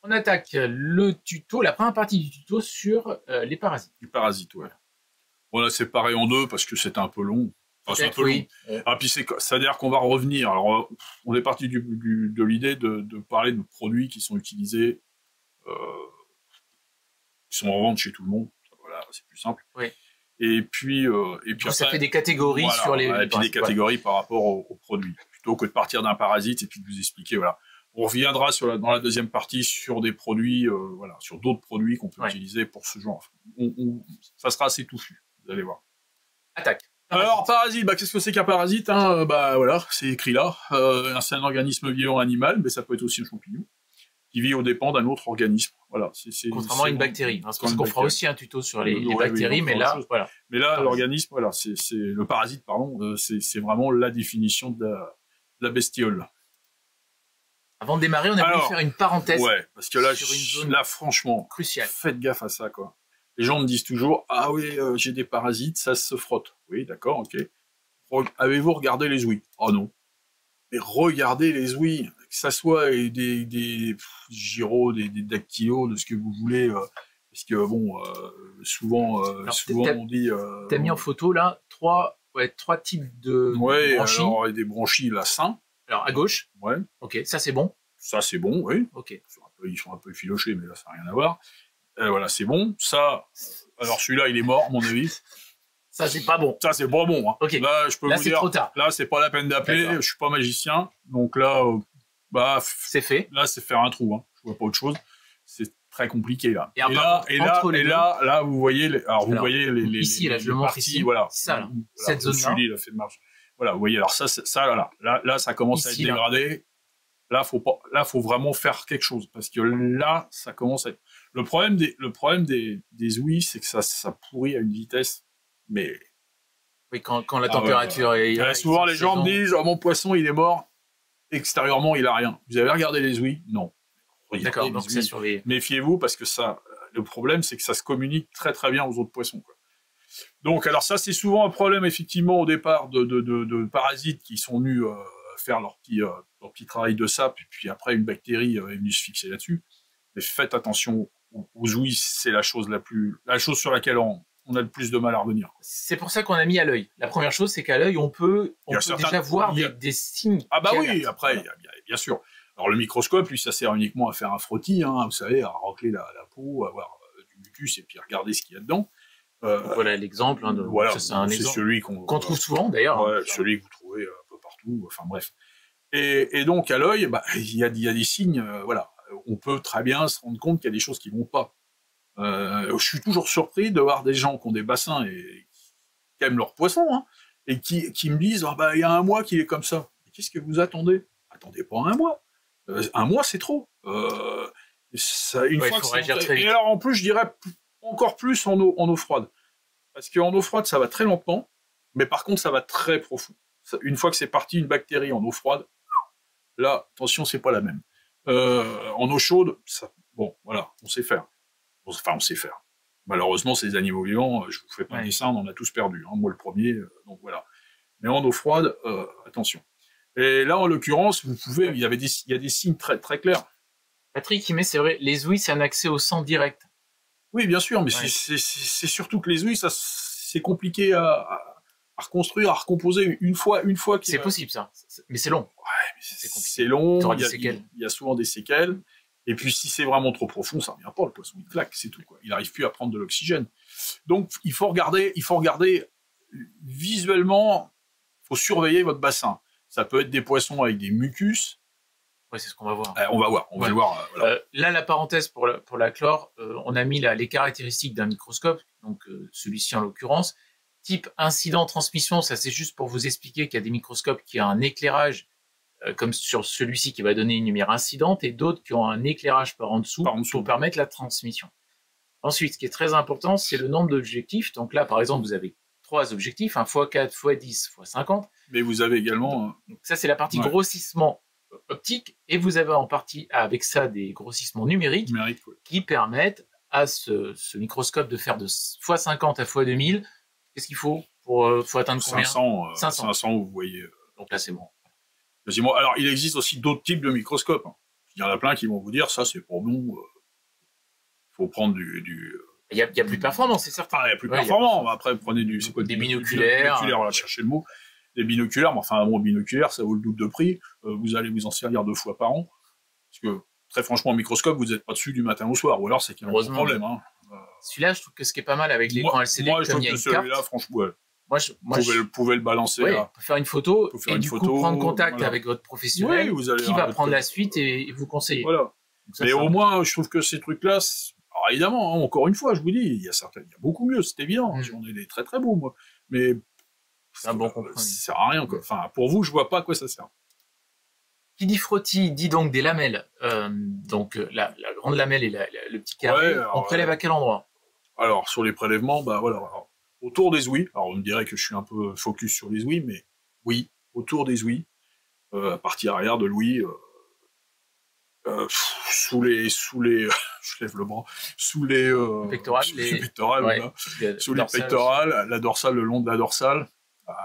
On attaque le tuto, la première partie du tuto sur les parasites. Les parasites, ouais. Bon, là, c'est pareil en deux parce que c'était un peu long. Enfin, c'est un peu long. Ah, puis c'est-à-dire qu'on va revenir. Alors, on est parti de l'idée de parler de produits qui sont utilisés, qui sont en vente chez tout le monde. Voilà, c'est plus simple. Oui. Et puis après, ça fait des catégories voilà, sur les et puis des catégories par rapport aux produits. Plutôt que de partir d'un parasite et puis de vous expliquer, voilà. On reviendra dans la deuxième partie sur des produits, voilà, sur d'autres produits qu'on peut utiliser pour ce genre. Ça sera assez touffu, vous allez voir. Attaque. Alors, parasite, qu'est-ce que c'est qu'un parasite, hein? Voilà, c'est écrit là. C'est un organisme vivant animal, mais ça peut être aussi un champignon, qui vit aux dépens d'un autre organisme. Voilà, contrairement à une bactérie. Parce qu'on fera aussi un tuto sur les bactéries, mais là, voilà. Mais là, l'organisme, voilà, c'est le parasite, pardon, c'est vraiment la définition de la bestiole. Avant de démarrer, on a voulu faire une parenthèse. Ouais, parce que là, sur une zone là, franchement, cruciale. Faites gaffe à ça, quoi. Les gens me disent toujours, ah oui, j'ai des parasites, ça se frotte. Oui, d'accord, ok. Avez-vous regardé les ouïes? Oh non. Mais regardez les ouïes, que ça soit des gyros, des dactylos, de ce que vous voulez, parce que bon, souvent on dit. T'as mis en photo là trois types de branchies. Alors des branchies là sains. Alors à gauche. Ouais. Ok, ça c'est bon. Ça c'est bon, oui. Ok. Ils sont un peu effilochés, mais là ça n'a rien à voir. Voilà, c'est bon. Ça, alors celui-là il est mort, à mon avis. Ça c'est pas bon. Ça c'est pas bon. Hein. Ok. Là je peux vous dire. Trop tard. Là c'est pas la peine d'appeler. Je suis pas magicien, donc là, c'est fait. Là c'est faire un trou. Hein. Je vois pas autre chose. C'est très compliqué là. Et là, vous voyez, vous voyez les ici là, je le montre ici. Voilà. Ça là, cette zone-là. Il a fait de marche. Voilà, vous voyez. Alors ça là, ça commence à être dégradé. Là, faut vraiment faire quelque chose parce que là, ça commence à être. Le problème des ouïes, c'est que ça pourrit à une vitesse, mais. Oui, quand la température est. Souvent, les gens me disent, oh, mon poisson, il est mort. Extérieurement, il a rien. Vous avez regardé les ouïes? Non. D'accord, donc c'est sur les... Méfiez-vous parce que le problème, c'est que ça se communique très très bien aux autres poissons, quoi. Donc, alors ça, c'est souvent un problème, effectivement, au départ de parasites qui sont venus faire leur petit travail de sape, et puis après, une bactérie est venue se fixer là-dessus. Mais faites attention aux ouïes, c'est la chose sur laquelle on a le plus de mal à revenir. C'est pour ça qu'on a mis à l'œil. La première chose, c'est qu'à l'œil, on peut déjà voir des signes. Ah bah oui, après, bien sûr. Alors le microscope, lui, ça sert uniquement à faire un frottis, hein, vous savez, à racler la peau, à avoir du mucus et puis à regarder ce qu'il y a dedans. Voilà l'exemple. Hein, voilà, c'est un exemple celui qu'on trouve souvent d'ailleurs. Ouais, celui que vous trouvez un peu partout. Enfin bref. Et donc à l'œil, il y a des signes. Voilà, on peut très bien se rendre compte qu'il y a des choses qui vont pas. Je suis toujours surpris de voir des gens qui ont des bassins et qui aiment leurs poissons, hein, et qui me disent il y a un mois qu'il est comme ça. Qu'est-ce que vous attendez? Attendez pas un mois. Un mois, c'est trop. Une fois que et alors, en plus, je dirais encore plus en eau froide. Parce qu'en eau froide, ça va très lentement, mais par contre, ça va très profond. Une fois que c'est parti, une bactérie en eau froide, là, attention, c'est pas la même. En eau chaude, bon, voilà, on sait faire. Enfin, on sait faire. Malheureusement, ces animaux vivants, je vous fais pas un dessin, on en a tous perdu. Hein, moi, le premier, donc voilà. Mais en eau froide, attention. Et là, en l'occurrence, il y a des signes très, très clairs. Patrick, il met, c'est vrai, les ouïes, c'est un accès au sang direct. Oui, bien sûr, mais c'est surtout que les ouïes, ça, c'est compliqué à reconstruire, à recomposer une fois. C'est possible, ça. Mais c'est long. Ouais, mais c'est long. Il y a souvent des séquelles. Et puis, si c'est vraiment trop profond, ça revient pas. Le poisson, il claque, c'est tout, quoi. Il n'arrive plus à prendre de l'oxygène. Donc, il faut regarder visuellement, il faut surveiller votre bassin. Ça peut être des poissons avec des mucus. Oui, c'est ce qu'on va voir. On va le voir. Voilà. Là, la parenthèse pour la chlore, on a mis les caractéristiques d'un microscope, donc celui-ci en l'occurrence. Type incident-transmission, ça c'est juste pour vous expliquer qu'il y a des microscopes qui ont un éclairage, comme sur celui-ci qui va donner une lumière incidente, et d'autres qui ont un éclairage par en dessous pour permettre la transmission. Ensuite, ce qui est très important, c'est le nombre d'objectifs. Donc là, par exemple, vous avez 3 objectifs, x4, x10, x50. Mais vous avez également... Donc ça, c'est la partie grossissement optique, et vous avez en partie avec ça des grossissements numériques qui permettent à ce microscope de faire de x50 à x2000. Qu'est-ce qu'il faut faut atteindre combien? 500, vous voyez. Donc là, c'est bon. Alors, il existe aussi d'autres types de microscopes. Hein. Il y en a plein qui vont vous dire, ça, c'est pour nous, faut prendre Il y a plus de performance, c'est certain. il y a plus performant. Après, prenez des binoculaires. On va chercher le mot. Des binoculaires, mais enfin, un bon binoculaire, ça vaut le double de prix. Vous allez vous en servir 2 fois par an. Parce que, très franchement, au microscope, vous n'êtes pas dessus du matin au soir. Ou alors, c'est qu'il y a un gros problème. Hein. Celui-là, je trouve que ce qui est pas mal avec l'écran LCD, moi, je comme trouve il y a que une celui-là, carte, franchement, ouais. Vous pouvez le balancer. On peut faire une photo et du coup prendre contact voilà. avec votre professionnel qui va prendre la suite et vous conseiller. Voilà. Ça, mais au moins, je trouve que ces trucs-là, alors évidemment, hein, encore une fois, je vous dis, il y a beaucoup mieux, c'est évident. J'en ai des très très beaux, moi. Mais ça sert à rien, quoi. Enfin, pour vous, je vois pas à quoi ça sert. Qui dit frottis dit donc des lamelles. Donc la grande lamelle et le petit carré, on prélève à quel endroit? Alors, sur les prélèvements, bah voilà. Alors, autour des ouïes, alors on me dirait que je suis un peu focus sur les ouïes, mais oui, autour des ouïes, partie arrière de l'ouïe, sous les je lève le bras, sous les pectorales, voilà. Sous les pectorales, la dorsale, le long de la dorsale,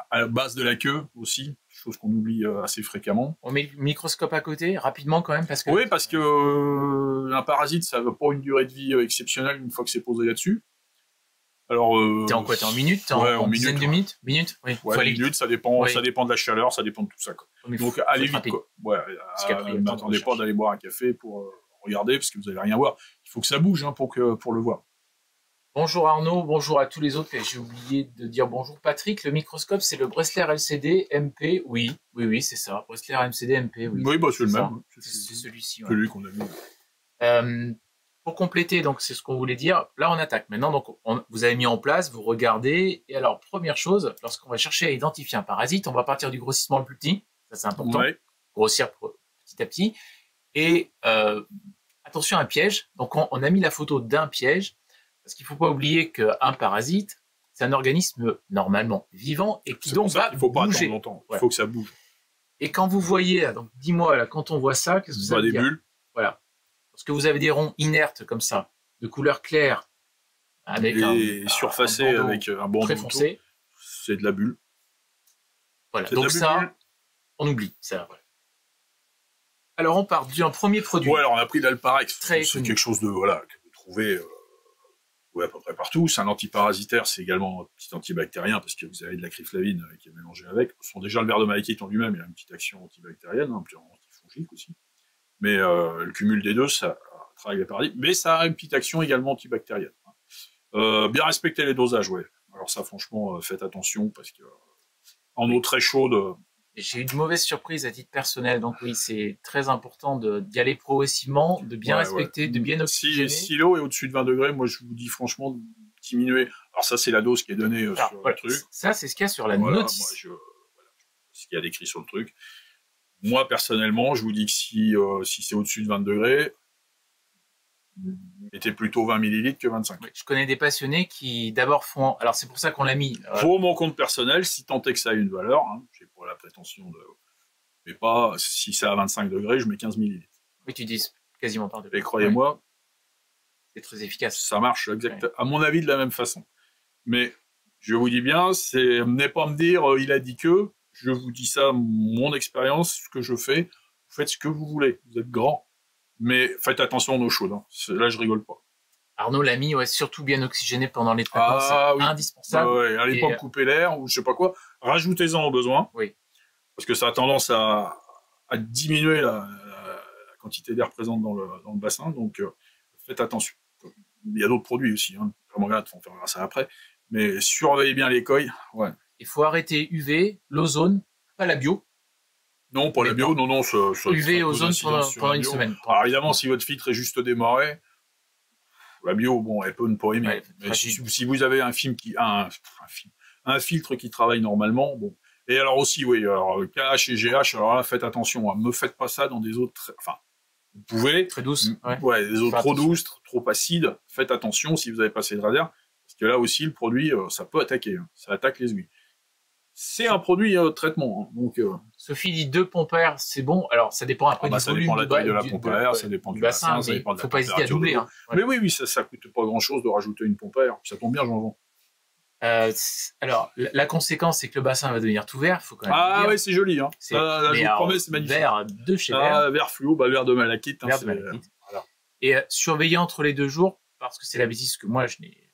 à la base de la queue aussi, chose qu'on oublie assez fréquemment. On met le microscope à côté, rapidement quand même, parce que... Oui, parce que un parasite, ça n'a pas une durée de vie exceptionnelle une fois que c'est posé là-dessus. Alors, t'es en quoi? T'es en minutes? En dizaines de minutes? Minutes? Oui. Minutes, ça dépend de la chaleur, ça dépend de tout ça, quoi. Donc, allez vite, quoi. N'attendez pas d'aller boire un café pour regarder, parce que vous allez rien voir. Il faut que ça bouge, hein, pour le voir. Bonjour Arnaud, bonjour à tous les autres. J'ai oublié de dire bonjour Patrick. Le microscope, c'est le Bressler LCD MP. Oui, c'est ça. Bressler LCD MP. Oui, bah, c'est le même. C'est celui-ci. Celui qu'on a mis. Pour compléter, donc c'est ce qu'on voulait dire. Là, on attaque. Maintenant, donc, vous avez mis en place, vous regardez. Et alors, première chose, lorsqu'on va chercher à identifier un parasite, on va partir du grossissement le plus petit. Ça, c'est important. Ouais. Grossir petit à petit. Et attention à un piège. Donc, on a mis la photo d'un piège. Parce qu'il ne faut pas oublier qu'un parasite, c'est un organisme normalement vivant et qui donc va bouger. Il ne faut pas attendre longtemps. Il faut que ça bouge. Et quand vous voyez, donc dis-moi, là, quand on voit ça, qu'est-ce que ça veut dire? Des bulles. Voilà. Parce que vous avez des ronds inertes comme ça, de couleur claire, avec surfacés avec un bandeau très foncé. C'est de la bulle. Voilà. Donc ça, on oublie. Ça, voilà. Alors on part d'un premier produit. Ouais, alors on a pris l'Alparex. C'est quelque chose de que vous trouvez. À peu près partout. C'est un antiparasitaire, c'est également un petit antibactérien parce que vous avez de la criflavine qui est mélangée avec. Déjà, le verre de malachite en lui-même, il a une petite action antibactérienne, un petit antifongique aussi. Mais le cumul des deux, ça travaille les parasites. Mais ça a une petite action également antibactérienne. Bien respecter les dosages, ouais. Alors ça, franchement, faites attention parce que en eau très chaude. J'ai eu de mauvaises surprises à titre personnel, donc oui, c'est très important d'y aller progressivement, de bien respecter, de bien oxygéner. Si l'eau est au-dessus de 20 degrés, moi je vous dis franchement, diminuer. Alors ça, c'est la dose qui est donnée sur le truc. Ça, c'est ce qu'il y a sur la notice. Ce qu'il y a décrit sur le truc. Moi, personnellement, je vous dis que si c'est au-dessus de 20 degrés, mettez plutôt 20 millilitres que 25. Oui, je connais des passionnés qui d'abord font... Alors c'est pour ça qu'on l'a mis. Pour mon compte personnel, si tant est que ça a une valeur, hein, j'ai pas la prétention de... Mais pas, si c'est à 25 degrés, je mets 15 millilitres. Oui, tu dis quasiment par degré. Et croyez-moi, c'est très efficace. Ça marche à mon avis de la même façon. Mais je vous dis bien, n'est pas me dire il a dit que, je vous dis ça, mon expérience, ce que je fais, vous faites ce que vous voulez, vous êtes grand. Mais faites attention aux eaux chaudes. Hein. Là, je rigole pas. Arnaud l'a mis, surtout bien oxygéné pendant les traitements, c'est indispensable. Ouais, allez pas me couper l'air ou je sais pas quoi. Rajoutez-en au besoin. Oui. Parce que ça a tendance à diminuer la quantité d'air présente dans le bassin. Donc, faites attention. Il y a d'autres produits aussi. Hein. Vraiment, on fera ça après. Mais surveillez bien l'écueil. Ouais. Il faut arrêter UV, l'ozone, pas la bio. Non, pas la bio, non, UV, ozone pendant une semaine. Alors évidemment, si votre filtre est juste démarré, la bio, bon, elle peut ne pas aimer. Mais si vous avez un filtre qui travaille normalement, bon. Et alors aussi, oui, alors KH et GH, alors là, faites attention, hein, me faites pas ça dans des eaux vous pouvez. Très douces. Des eaux trop douces, trop acides. Faites attention si vous avez passé de radar, parce que là aussi, le produit, ça peut attaquer. Hein, ça attaque les ouïes. C'est un produit traitement. Hein, donc, Sophie dit 2 pompes à air, c'est bon. Alors, ça dépend après du ça volume dépend de la taille de la pompe à air, ça dépend du bassin, ça dépend de la faut pas hésiter à doubler. Hein. Mais oui, ça coûte pas grand-chose de rajouter une pompe à air. Ça tombe bien, j'en vends. Alors, la conséquence, c'est que le bassin va devenir tout vert. Faut quand même Ah le dire. ouais, c'est joli. Hein. Là, je vous promets, c'est magnifique. Vert de chez vert. Vert fluo, bah, vert de malachite. Vert de malachite. Voilà. Et surveiller entre les 2 jours, parce que c'est la bêtise que moi, je n'ai...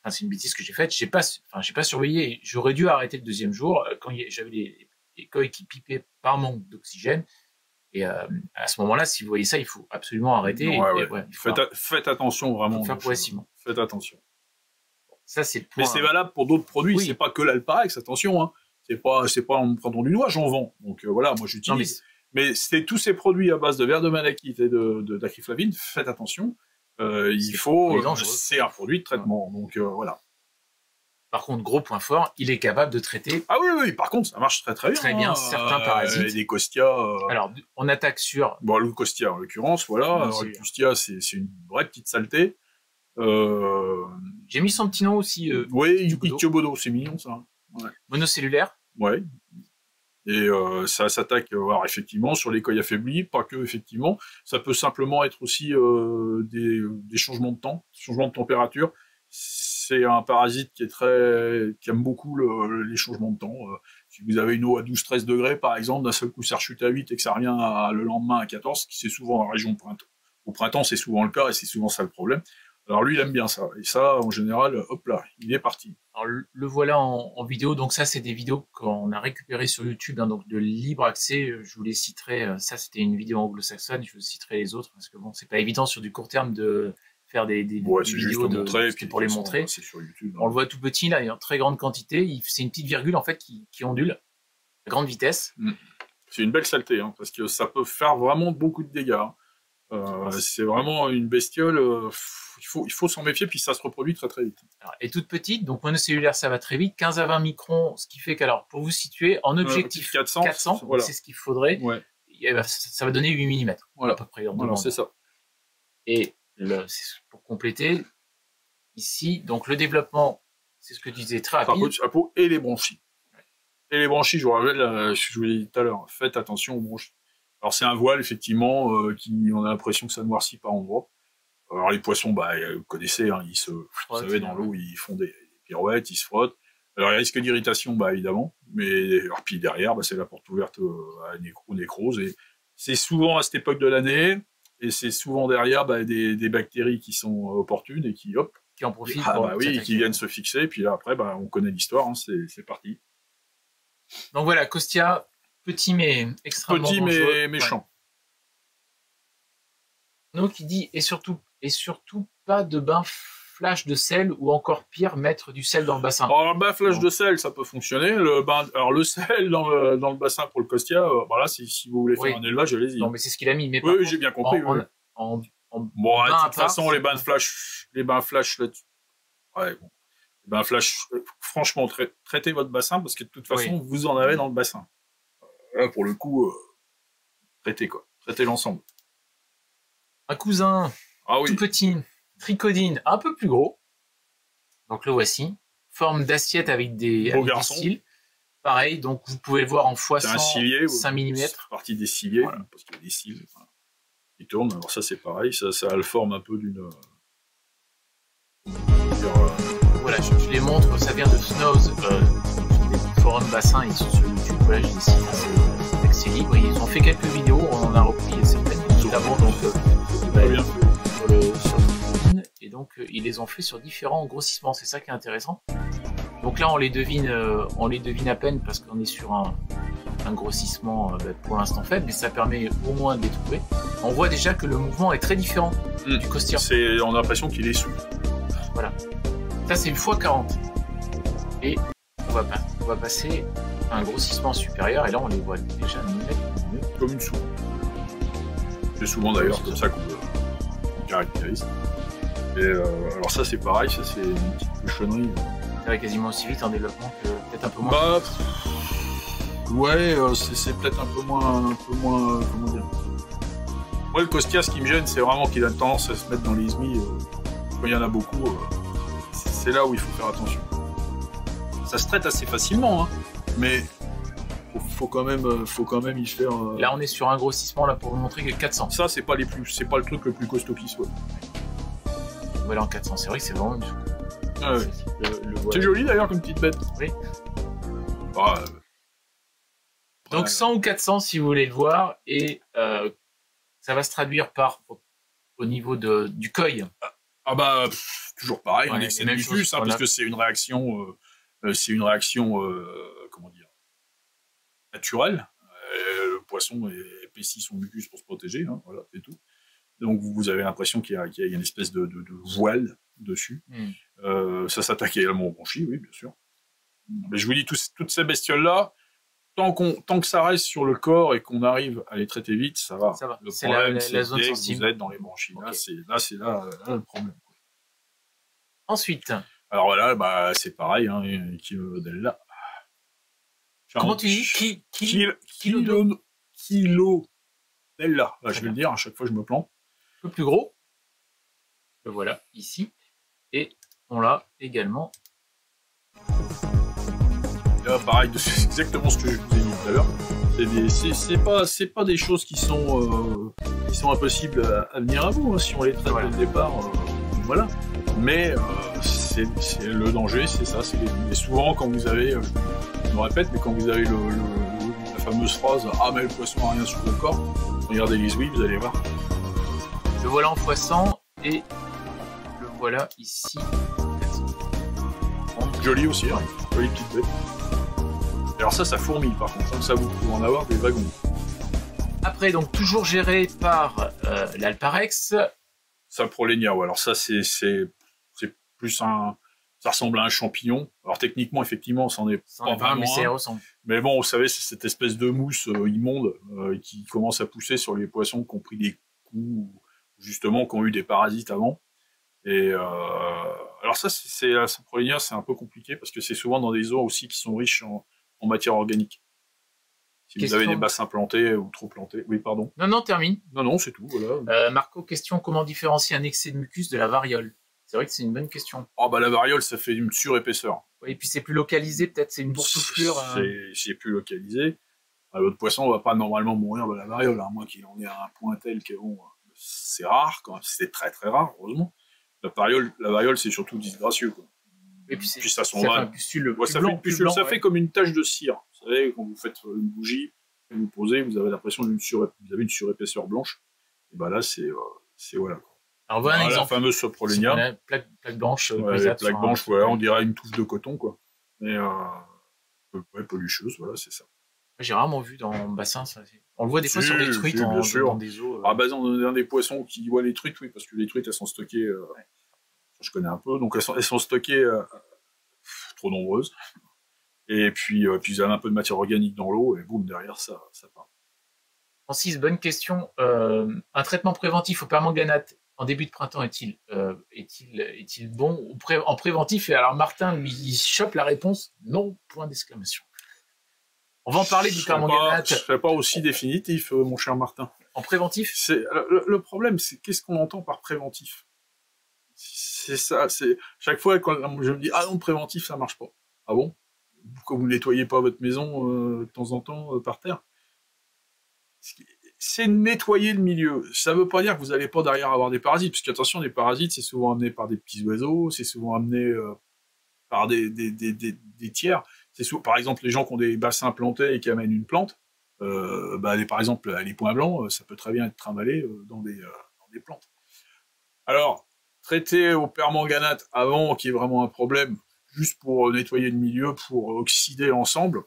Enfin, c'est une bêtise que j'ai faite. J'ai pas surveillé. J'aurais dû arrêter le 2e jour quand j'avais les coils qui pipaient par manque d'oxygène. Et à ce moment-là, si vous voyez ça, il faut absolument arrêter. Faites attention, vraiment. Faire progressivement. Faites attention. Ça, c'est le point. Mais c'est valable pour d'autres produits. Oui. C'est pas que l'Alparex, attention. Hein. C'est pas en me prenant du doigt, j'en vends. Donc voilà, moi j'utilise. Mais c'est tous ces produits à base de verre de malachite et d'acryflavine. Faites attention. C'est un produit de traitement. Donc voilà. Par contre, gros point fort, il est capable de traiter. Ah oui, par contre, ça marche très bien. Très bien, certains parasites. Des Costia. Alors, on attaque sur. Bon, le Costia en l'occurrence, voilà. Alors, le Costia, c'est une vraie petite saleté. J'ai mis son petit nom aussi. Oui, Ichiobodo, c'est mignon ça. Ouais. Monocellulaire. Ouais. Et ça s'attaque, alors effectivement, sur les coils affaiblis, pas que effectivement. Ça peut simplement être aussi des changements de temps, changements de température. C'est un parasite qui aime beaucoup les changements de temps. Si vous avez une eau à 12-13 degrés, par exemple, d'un seul coup ça rechute à 8 et que ça revient le lendemain à 14, ce qui c'est souvent en région au printemps, c'est souvent le cas et c'est souvent ça le problème. Alors lui, il aime bien ça. Et ça, en général, hop là, il est parti. Alors le voilà en vidéo. Donc ça, c'est des vidéos qu'on a récupérées sur YouTube, hein, donc de libre accès. Je vous les citerai. Ça, c'était une vidéo anglo-saxonne. Je vous citerai les autres parce que bon, c'est pas évident sur du court terme de faire des vidéos pour les montrer. C'est sur YouTube. On le voit tout petit là, il y a une très grande quantité. C'est une petite virgule en fait qui ondule à grande vitesse. C'est une belle saleté, hein, parce que ça peut faire vraiment beaucoup de dégâts. C'est vraiment une bestiole. Il faut s'en méfier, puis ça se reproduit très très vite. Alors, et toute petite, donc monocellulaire, ça va très vite, 15 à 20 microns, ce qui fait qu'alors, pour vous situer, en objectif 400 voilà. C'est ce qu'il faudrait, ça va donner 8 mm, voilà. à peu près. Voilà, c'est ça. Et pour compléter, ici, donc le développement, c'est ce que tu disais, très rapide. Et les bronchies. Et les bronchies, je vous rappelle, je vous l'ai dit tout à l'heure, faites attention aux bronchies. Alors c'est un voile, effectivement, on a l'impression que ça noircit par endroits. Alors les poissons, vous connaissez, hein, vous savez, dans l'eau, ils font des pirouettes, ils se frottent. Alors il risque d'irritation, évidemment, mais alors, puis derrière, c'est la porte ouverte à nécrose, et c'est souvent à cette époque de l'année, et c'est souvent derrière des bactéries qui sont opportunes et qui en profitent, qui viennent se fixer, et puis là après, on connaît l'histoire, hein, c'est parti. Donc voilà, Costia, petit mais extrêmement mais méchant. Donc qui dit et surtout pas de bain flash de sel ou encore pire mettre du sel dans le bassin. Alors un bain flash de sel ça peut fonctionner. Le sel dans le bassin pour le Costia, si vous voulez faire un élevage, allez-y. Non mais c'est ce qu'il a mis. Mais oui, j'ai bien compris. De toute façon les bains flash là-dessus. Ouais, bon. Les bains flash, franchement traitez votre bassin parce que de toute façon vous en avez dans le bassin. Là pour le coup, traitez l'ensemble. Un cousin, tout petit, Trichodine, un peu plus gros. Donc le voici. Forme d'assiette avec des cils. Pareil, donc vous pouvez le voir en x100, 5 mm. C'est partie des ciliers, parce qu'il y a des cils. Ils tournent, alors ça c'est pareil, ça a le forme un peu d'une... Voilà, je les montre, ça vient de Snows, des forums bassins, ils sont sur YouTube, voilà, je les cite, c'est accès libre, ils ont fait quelques vidéos, on en a repris certaines, notamment donc sur LinkedIn, et donc ils les ont fait sur différents grossissements, c'est ça qui est intéressant. Donc là on les devine à peine parce qu'on est sur un grossissement pour l'instant faible, mais ça permet au moins de les trouver. On voit déjà que le mouvement est très différent du Costia. On a l'impression qu'il est souple. Voilà. Ça c'est une x40. Et on va passer à un grossissement supérieur, et là on les voit déjà mieux. Comme une soupe. C'est souvent d'ailleurs comme ça qu'on caractérise. Et alors ça c'est pareil, ça c'est une petite cochonnerie. Ça va quasiment aussi vite en développement que peut-être un peu moins. C'est peut-être un peu moins comment dire. Moi le Costia, ce qui me gêne, c'est vraiment qu'il a tendance à se mettre dans les ismies quand il y en a beaucoup. C'est là où il faut faire attention. Ça se traite assez facilement, hein, mais faut quand même y faire. Là on est sur un grossissement là pour vous montrer que 400. Ça c'est pas le truc le plus costaud qui soit. Voilà en 400, c'est vrai que c'est vraiment une soupe. Ah ouais. Le C'est voilà. joli d'ailleurs comme petite bête. Oui. Bah, Donc 100 ou 400 si vous voulez le voir, et ça va se traduire par au niveau du COI. ah bah toujours pareil, Ouais, un les excès de mêmes mucus, choses hein, qu'on parce a. que c'est une réaction comment dire, naturelle. Le poisson épaissit son mucus pour se protéger, hein, voilà, c'est tout. Donc vous avez l'impression qu'il y a une espèce de voile dessus. Ça s'attaque également aux bronchies, oui, bien sûr. Mais je vous dis, toutes ces bestioles-là, tant que ça reste sur le corps et qu'on arrive à les traiter vite, ça va. Ça va. Le C'est problème, la c'est zone dès que sensible. vous êtes dans les bronchies. Okay. Là, le problème. Ensuite. Alors voilà, bah, c'est pareil, hein, Kilodella. Comment tu dis Kilodella. Là, je vais le dire, à chaque fois je me plante. Un peu plus gros. Le voilà, ici. Et on l'a également. Là, pareil, c'est exactement ce que je vous ai dit tout à l'heure. C'est pas des choses qui sont impossibles à venir à vous, hein, si on les traite dès le départ. Voilà. Mais c'est le danger, c'est ça. Et souvent, quand vous avez, je me répète, mais quand vous avez la fameuse phrase « Ah, mais le poisson n'a rien sur le corps », regardez les ouïes, vous allez voir. Le voilà en x100 et le voilà ici. Joli aussi, hein. Jolie petite bête. Alors ça fourmille par contre, ça vous pouvez en avoir des wagons. Après, donc toujours géré par l'Alparex. Saprolegna, alors ça c'est plus ça ressemble à un champignon. Alors techniquement, effectivement, c'en est pas vraiment un. Mais bon, vous savez, c'est cette espèce de mousse immonde qui commence à pousser sur les poissons qui ont pris des coups, justement, qui ont eu des parasites avant. Et alors ça, la Saprolegna, c'est un peu compliqué parce que c'est souvent dans des eaux aussi qui sont riches en matière organique. Si vous avez des bassins plantés ou trop plantés. Oui, pardon. Non, termine. Non, c'est tout, voilà. Marco, question, comment différencier un excès de mucus de la variole? C'est vrai que c'est une bonne question. Oh, bah la variole, ça fait une surépaisseur. Oui, et puis c'est plus localisé, peut-être, c'est une boursouflure. C'est plus localisé. L'autre poisson ne va pas normalement mourir de la variole, à moins qu'il en ait à un point tel que bon, c'est rare, quand même. C'est très très rare, heureusement. La variole, c'est surtout disgracieux, quoi. Et puis ça s'en va. Ça fait comme une tache de cire. Vous savez, quand vous faites une bougie, et vous posez, vous avez l'impression vous avez une surépaisseur blanche. Et ben là, c'est voilà. Alors voilà un exemple. La fameuse Saprolegna. Plaque blanche. Plaque blanche, voilà, on dirait une touffe de coton, quoi. Mais pelucheuse, voilà, c'est ça. J'ai rarement vu dans le bassin ça. On le voit des fois sur les truites dans des eaux. Ah bah dans des poissons qui voient les truites, oui, parce que les truites elles sont stockées. Je connais un peu, donc elles sont stockées trop nombreuses. Et puis vous avez un peu de matière organique dans l'eau et boum derrière ça part. Francis, bonne question. Un traitement préventif au permanganate en début de printemps est-il bon en préventif? Et alors Martin lui il chope la réponse non, point d'exclamation. On va en parler du permanganate. Je ne serais pas aussi définitif, mon cher Martin. En préventif? Le problème, c'est qu'est-ce qu'on entend par préventif? C'est ça, c'est chaque fois quand je me dis ah non, préventif ça marche pas. Ah bon? Pourquoi vous ne nettoyez pas votre maison de temps en temps par terre? C'est nettoyer le milieu. Ça ne veut pas dire que vous n'allez pas derrière avoir des parasites, parce qu'attention, les parasites, c'est souvent amené par des petits oiseaux, c'est souvent amené par des tiers. C'est souvent, par exemple, les gens qui ont des bassins plantés et qui amènent une plante, par exemple, les points blancs, ça peut très bien être trimballé dans des plantes. Alors, traiter au permanganate avant qu'il y ait vraiment un problème, juste pour nettoyer le milieu, pour oxyder l'ensemble,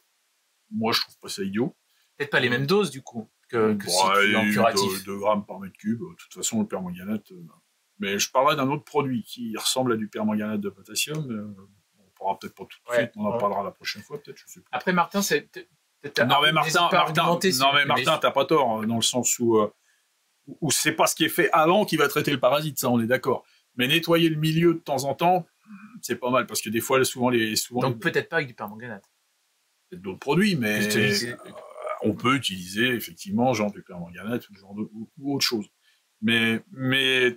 moi je trouve pas ça idiot. Peut-être pas les mêmes doses du coup que si tu es en curatif. 2 grammes par mètre cube, de toute façon le permanganate. Mais je parlerai d'un autre produit qui ressemble à du permanganate de potassium. On pourra peut-être pas tout de suite, on en parlera la prochaine fois, peut-être, je sais pas. Après Martin, c'est peut-être. Non mais Martin, t'as pas tort, dans le sens où c'est pas ce qui est fait avant qui va traiter le parasite, ça on est d'accord. Mais nettoyer le milieu de temps en temps, c'est pas mal, parce que des fois, Donc peut-être pas avec du permanganate. Peut-être d'autres produits, mais on peut utiliser effectivement genre du permanganate ou autre chose. Mais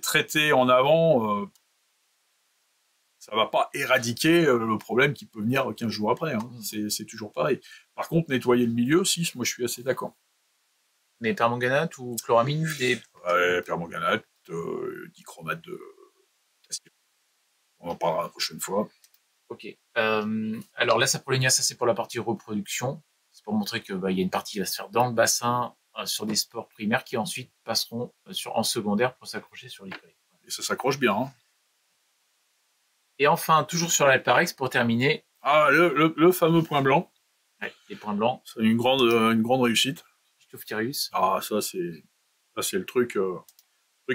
traiter en avant, ça va pas éradiquer le problème qui peut venir 15 jours après. Hein. C'est toujours pareil. Par contre, nettoyer le milieu, moi je suis assez d'accord. Mais permanganate ou chloramine Ouais, permanganate, dichromate de potassium. en parlera la prochaine fois. Ok. Alors là, Saprolegna, ça c'est pour la partie reproduction. C'est pour montrer que y a une partie qui va se faire dans le bassin sur des spores primaires qui ensuite passeront en secondaire pour s'accrocher sur les feuilles. Et ça s'accroche bien. Hein. Et enfin, toujours sur l'Alparex, pour terminer. Ah, le fameux point blanc. Ouais, les points blancs. C'est une grande réussite. Stophtyrus. Ah, ça c'est le truc.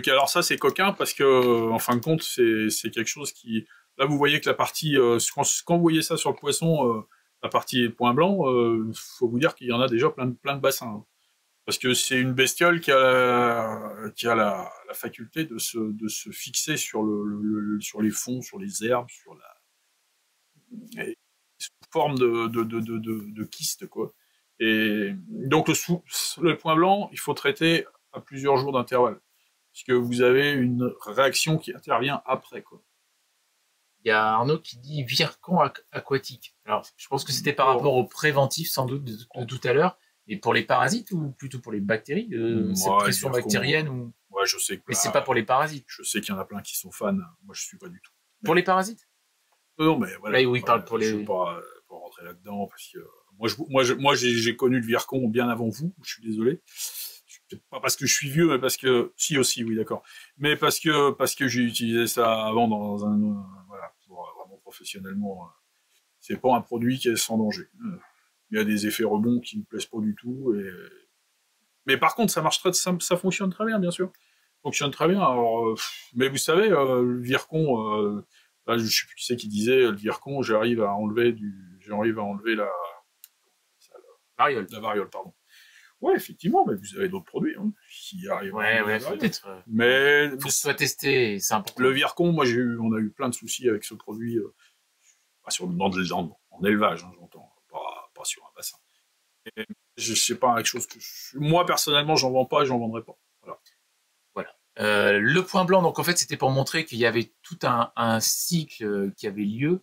Alors ça c'est coquin parce que en fin de compte c'est quelque chose qui. Là vous voyez que la partie quand vous voyez ça sur le poisson, la partie point blanc, faut vous dire qu'il y en a déjà plein de bassins. Hein. Parce que c'est une bestiole qui a la faculté de se fixer sur sur les fonds, sur les herbes, sur sous forme de kyste, quoi. Et donc le point blanc, il faut traiter à plusieurs jours d'intervalle. Puisque vous avez une réaction qui intervient après, quoi. Il y a Arnaud qui dit Vircon aquatique. Alors, je pense que c'était par rapport au préventif, sans doute, de tout à l'heure. Et pour les parasites ou plutôt pour les bactéries, cette pression bactérienne ou... Ouais, je sais que... Mais c'est pas pour les parasites. Je sais qu'il y en a plein qui sont fans. Moi, je suis pas du tout. Mais... Pour les parasites? Non, mais voilà. Là, oui, il parle pour les... Je ne vais pas rentrer là-dedans, parce que moi, j'ai connu le Vircon bien avant vous. Je suis désolé. Pas parce que je suis vieux, mais parce que... Si, aussi, oui, d'accord. Mais parce que j'ai utilisé ça avant dans un... Voilà, vraiment professionnellement. C'est pas un produit qui est sans danger. Il y a des effets rebonds qui ne me plaisent pas du tout. Mais par contre, ça fonctionne très bien, bien sûr. Ça fonctionne très bien. Alors, mais vous savez, le Vircon, là, je sais plus qui c'est qui disait, le Vircon, j'arrive à enlever la variole. La variole, pardon. Ouais, effectivement, mais vous avez d'autres produits hein, qui arrivent. Ouais, peut-être. Mais faut que ce soit testé, c'est important. Le Vircon, moi, on a eu plein de soucis avec ce produit, en élevage, hein, j'entends, pas sur un bassin. Et je sais pas quelque chose que moi personnellement, j'en vends pas et j'en vendrai pas. Voilà. Le point blanc, donc en fait, c'était pour montrer qu'il y avait tout un cycle qui avait lieu.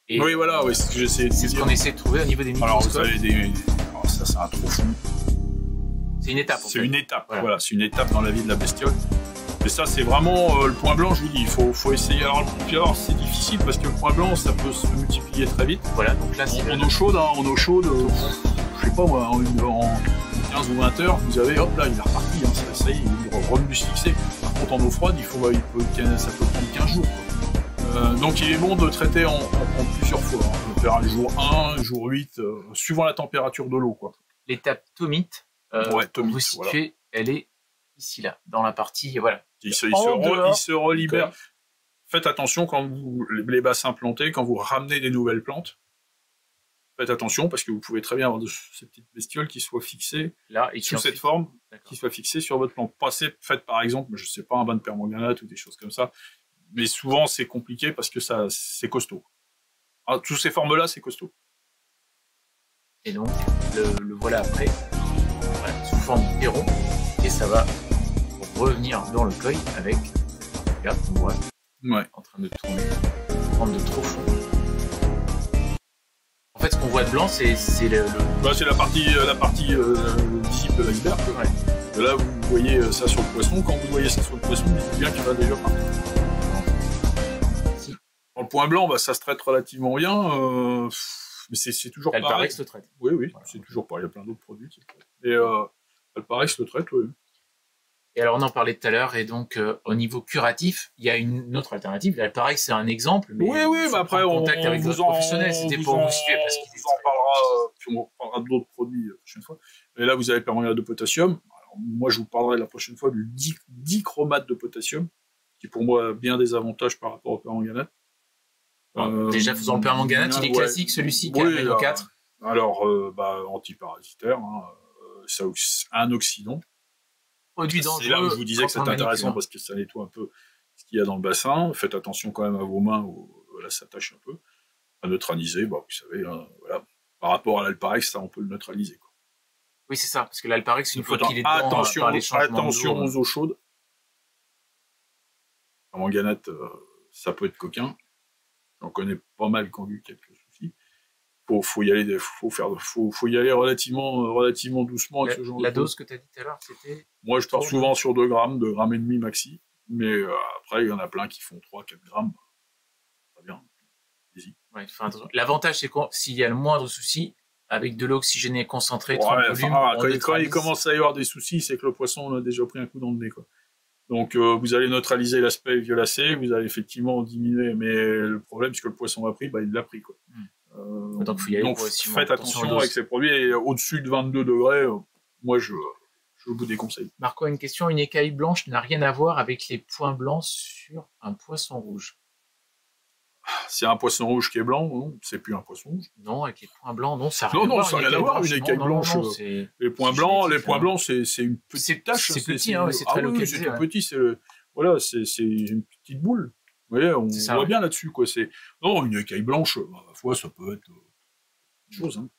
Et oui, voilà, oui, c'est ce que j'essaie de dire. C'est ce qu'on essaie de trouver au niveau des microscopes. Alors, vous savez, ça, c'est un trop fond. C'est une étape. C'est une étape, voilà, c'est une étape dans la vie de la bestiole. Mais ça, c'est vraiment le point blanc, je vous dis, il faut essayer. Alors, c'est difficile parce que le point blanc, ça peut se multiplier très vite. Voilà, donc là, c'est en eau chaude, je sais pas moi, en 15 ou 20 heures, vous avez, hop là, il est reparti, hein, ça y est, il est revenu se fixer. Par contre, en eau froide, ça peut prendre 15 jours. Donc, il est bon de traiter en plusieurs fois. Hein. De faire un jour 1, un jour 8, suivant la température de l'eau, quoi. L'étape tomite, tomite, vous situez, voilà. Elle est ici, là, dans la partie, voilà. Il se relibère. Okay. Faites attention quand les bassins plantés, quand vous ramenez des nouvelles plantes. Faites attention parce que vous pouvez très bien avoir ces petites bestioles qui soient fixées là et sous cette forme, qui soient fixées sur votre plante. Faites par exemple, je sais pas, un bain de permanganate ou des choses comme ça. Mais souvent c'est compliqué parce que c'est costaud. Alors, toutes ces formes-là, c'est costaud. Et donc le voilà après, voilà, sous forme de héron, et ça va revenir dans le cueil avec, regarde, on voit, en train de tourner, prendre de trop fond. En fait, ce qu'on voit de blanc, c'est c'est la partie visible de l'iceberg. Ouais. Là, vous voyez ça sur le poisson. Quand vous voyez ça sur le poisson, vous dites bien qu'il va déjà partir. Si. Dans le point blanc, ça se traite relativement bien. Mais c'est toujours pareil. Alparex le traite. Oui, voilà. C'est toujours pareil. Il y a plein d'autres produits qui le traitent. Et Alparex le traite, oui. Et alors, on en parlait tout à l'heure, et donc, au niveau curatif, il y a une autre alternative. L'Alparex, c'est un exemple, mais oui, après, on contact avec d'autres professionnels, c'était pour vous suivre, parce qu'il en parlera, puis on parlera d'autres produits la prochaine fois. Et là, vous avez permanganate de potassium. Alors, moi, je vous parlerai la prochaine fois du dichromate de potassium, qui pour moi a bien des avantages par rapport au permanganate. Déjà, faisant le permanganate, il est classique, celui-ci, qui a 4. Alors, antiparasitaire, ça un oxydant. C'est là où je vous disais que c'est intéressant parce que ça nettoie un peu ce qu'il y a dans le bassin. Faites attention quand même à vos mains où là ça tâche un peu. À neutraliser, vous savez, voilà. Par rapport à l'Alparex, ça on peut le neutraliser. Quoi. Oui, c'est ça, parce que l'Alparex, une fois qu'il est dedans, attention aux eaux chaudes. La manganate, ça peut être coquin. J'en connais pas mal qui ont eu quelques soucis. Faut y aller relativement doucement avec ce genre de choses. La dose que tu as dit tout à l'heure, c'était... Moi, je pars souvent sur 2 grammes, 2 grammes et demi maxi. Mais après, il y en a plein qui font 3-4 grammes. très bien. Ouais, l'avantage, c'est que s'il y a le moindre souci, avec de l'eau oxygénée concentrée, Ouais, 30 volumes, quand il commence à y avoir des soucis, c'est que le poisson a déjà pris un coup dans le nez, quoi. Donc, vous allez neutraliser l'aspect violacé, vous allez effectivement diminuer, mais le problème, c'est que le poisson a pris, il l'a pris, quoi. Donc, faut y aller donc faites attention avec ces produits, et au-dessus de 22 degrés, moi, je vous déconseille. Marco a une question, une écaille blanche n'a rien à voir avec les points blancs sur un poisson rouge. C'est un poisson rouge qui est blanc, non, c'est plus un poisson rouge. Non, avec les points blancs, non, ça n'a rien à voir, une écaille blanche. Les points blancs, c'est une petite tache. C'est petit, c'est très localisé. C'est tout petit, voilà, c'est une petite boule. Vous voyez, on voit bien là-dessus, quoi. Non, une écaille blanche, ma foi, ça peut être une chose, hein.